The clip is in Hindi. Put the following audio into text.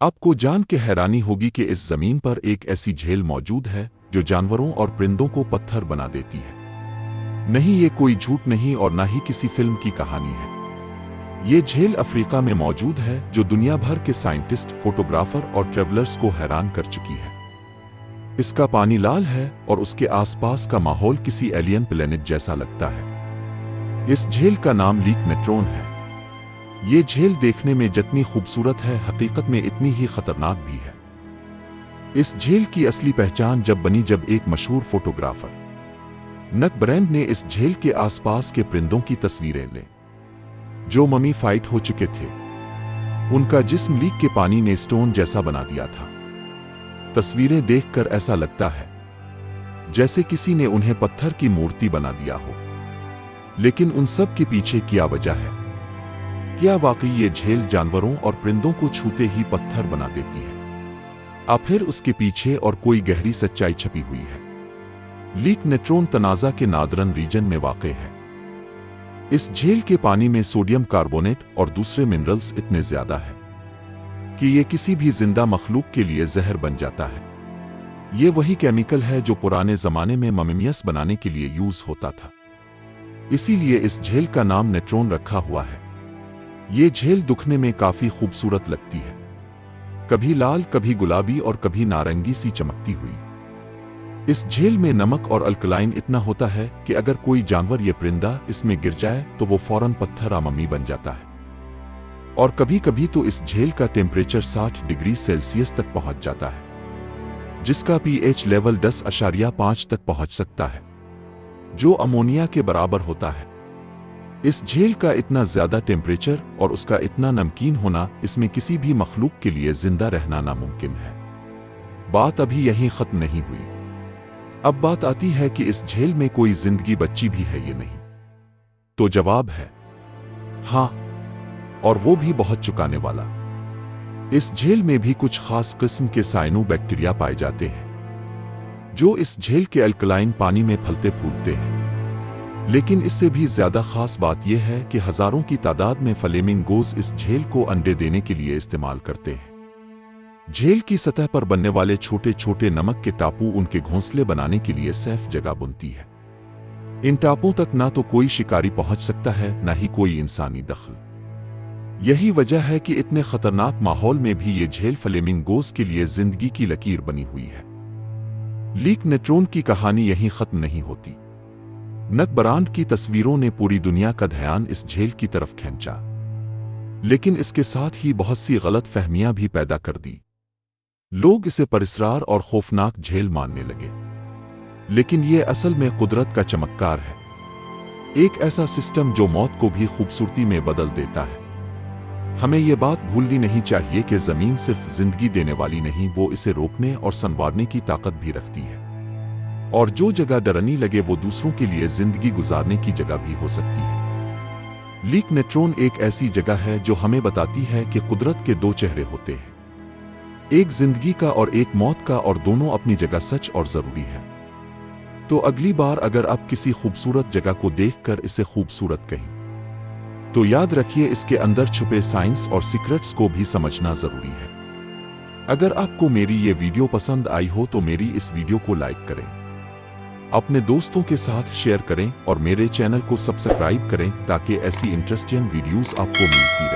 आपको जान के हैरानी होगी कि इस जमीन पर एक ऐसी झील मौजूद है जो जानवरों और परिंदों को पत्थर बना देती है। नहीं, ये कोई झूठ नहीं और ना ही किसी फिल्म की कहानी है। ये झील अफ्रीका में मौजूद है जो दुनिया भर के साइंटिस्ट, फोटोग्राफर और ट्रेवलर्स को हैरान कर चुकी है। इसका पानी लाल है और उसके आसपास का माहौल किसी एलियन प्लेनेट जैसा लगता है। इस झील का नाम लेक नेट्रोन है। ये झील देखने में जितनी खूबसूरत है, हकीकत में इतनी ही खतरनाक भी है। इस झील की असली पहचान जब बनी जब एक मशहूर फोटोग्राफर नक ब्रैंड ने इस झील के आसपास के परिंदों की तस्वीरें ली जो ममीफाइड हो चुके थे। उनका जिस्म लेक के पानी ने स्टोन जैसा बना दिया था। तस्वीरें देखकर ऐसा लगता है जैसे किसी ने उन्हें पत्थर की मूर्ति बना दिया हो। लेकिन उन सब के पीछे क्या वजह है? क्या वाकई ये झील जानवरों और परिंदों को छूते ही पत्थर बना देती है, या फिर उसके पीछे और कोई गहरी सच्चाई छपी हुई है? लेक नेट्रोन तनाज़ा के नादरन रीजन में वाक़ है। इस झील के पानी में सोडियम कार्बोनेट और दूसरे मिनरल्स इतने ज्यादा है कि ये किसी भी जिंदा मखलूक के लिए जहर बन जाता है। ये वही केमिकल है जो पुराने जमाने में ममीमियस बनाने के लिए यूज होता था। इसीलिए इस झील का नाम नेट्रोन रखा हुआ है। ये झील दिखने में काफी खूबसूरत लगती है, कभी लाल, कभी गुलाबी और कभी नारंगी सी चमकती हुई। इस झील में नमक और अल्कलाइन इतना होता है कि अगर कोई जानवर या परिंदा इसमें गिर जाए तो वो फौरन पत्थर या मम्मी बन जाता है। और कभी कभी तो इस झील का टेम्परेचर 60 डिग्री सेल्सियस तक पहुंच जाता है, जिसका पीएच लेवल 10.5 तक पहुंच सकता है, जो अमोनिया के बराबर होता है। इस झील का इतना ज्यादा टेम्परेचर और उसका इतना नमकीन होना, इसमें किसी भी मखलूक के लिए जिंदा रहना नामुमकिन है। बात अभी यहीं खत्म नहीं हुई। अब बात आती है कि इस झील में कोई जिंदगी बच्ची भी है या नहीं। तो जवाब है हाँ, और वो भी बहुत चुकाने वाला। इस झील में भी कुछ खास किस्म के साइनो बैक्टीरिया पाए जाते हैं जो इस झील के अल्कलाइन पानी में फलते फूलते हैं। लेकिन इससे भी ज्यादा खास बात यह है कि हजारों की तादाद में फ्लेमिंगोज इस झील को अंडे देने के लिए इस्तेमाल करते हैं। झील की सतह पर बनने वाले छोटे छोटे नमक के टापू उनके घोंसले बनाने के लिए सेफ जगह बुनती है। इन टापुओं तक ना तो कोई शिकारी पहुंच सकता है, ना ही कोई इंसानी दखल। यही वजह है कि इतने खतरनाक माहौल में भी ये झील फ्लेमिंगोज के लिए जिंदगी की लकीर बनी हुई है। लेक नेट्रोन की कहानी यहीं खत्म नहीं होती। नक ब्रांड की तस्वीरों ने पूरी दुनिया का ध्यान इस झील की तरफ खींचा, लेकिन इसके साथ ही बहुत सी गलत फहमियां भी पैदा कर दी। लोग इसे परिसरार और खौफनाक झील मानने लगे, लेकिन ये असल में कुदरत का चमत्कार है। एक ऐसा सिस्टम जो मौत को भी खूबसूरती में बदल देता है। हमें ये बात भूलनी नहीं चाहिए कि जमीन सिर्फ जिंदगी देने वाली नहीं, वो इसे रोकने और संवारने की ताकत भी रखती है। और जो जगह डरनी लगे वो दूसरों के लिए जिंदगी गुजारने की जगह भी हो सकती है। लेक नेट्रोन एक ऐसी जगह है जो हमें बताती है कि कुदरत के दो चेहरे होते हैं, एक जिंदगी का और एक मौत का, और दोनों अपनी जगह सच और जरूरी है। तो अगली बार अगर आप किसी खूबसूरत जगह को देखकर इसे खूबसूरत कहें, तो याद रखिए इसके अंदर छुपे साइंस और सीक्रेट्स को भी समझना जरूरी है। अगर आपको मेरी ये वीडियो पसंद आई हो तो मेरी इस वीडियो को लाइक करें, अपने दोस्तों के साथ शेयर करें और मेरे चैनल को सब्सक्राइब करें ताकि ऐसी इंटरेस्टिंग वीडियोस आपको मिलती